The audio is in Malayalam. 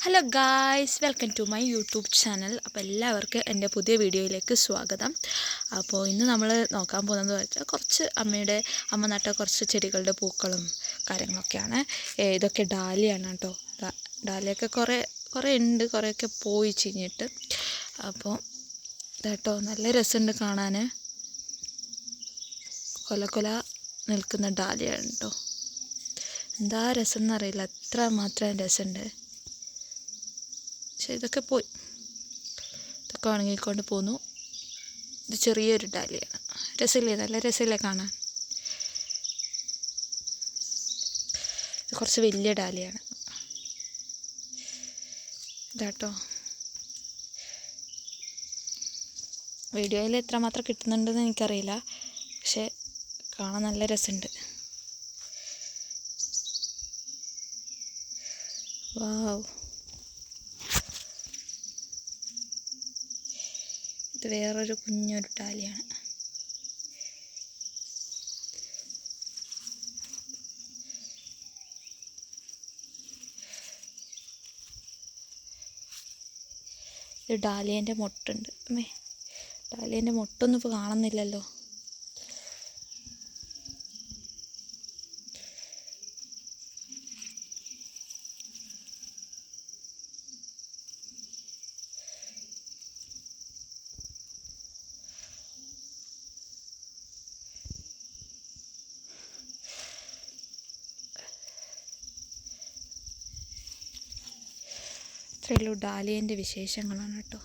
Hello guys, welcome to my YouTube channel. അപ്പോൾ എല്ലാവർക്കും എൻ്റെ പുതിയ വീഡിയോയിലേക്ക് സ്വാഗതം. അപ്പോൾ ഇന്ന് നമ്മൾ നോക്കാൻ പോകുന്നത് വെച്ചാൽ അമ്മ നട്ട കുറച്ച് ചെടികളുടെ പൂക്കളും കാര്യങ്ങളൊക്കെയാണ്. ഇതൊക്കെ ഡാലിയാണ് കേട്ടോ. ഡാലിയൊക്കെ കുറേ ഉണ്ട്, കുറേയൊക്കെ പോയി ചീഞ്ഞിട്ട്. അപ്പോൾ ഇതാട്ടോ, നല്ല രസമുണ്ട് കാണാൻ. കൊല നിൽക്കുന്ന ഡാലിയാണ് കേട്ടോ. എന്താ രസം എന്നറിയില്ല, അത്ര മാത്രം രസമുണ്ട്. പക്ഷേ ഇതൊക്കെ പോയി, ഇതൊക്കെ ഉണങ്ങിക്കൊണ്ട് പോന്നു. ഇത് ചെറിയൊരു ഡാലിയാണ്. രസമില്ലേ? നല്ല രസമില്ലേ കാണാൻ? ഇത് കുറച്ച് വലിയ ഡാലിയാണ് ഇതാട്ടോ. വീഡിയോയിൽ എത്രമാത്രം കിട്ടുന്നുണ്ടെന്ന് എനിക്കറിയില്ല, പക്ഷേ കാണാൻ നല്ല രസമുണ്ട്. വാവ്, ഇത് വേറൊരു കുഞ്ഞൊരു ഡാലിയാണ്. ഇത് ഡാലിയേൻ്റെ മൊട്ടുണ്ട്. ഡാലിയേൻ്റെ മൊട്ടൊന്നും ഇപ്പോൾ കാണുന്നില്ലല്ലോ. ഇത്രയുള്ളൂ ഡാലിയേൻ്റെ വിശേഷങ്ങളാണ് കേട്ടോ.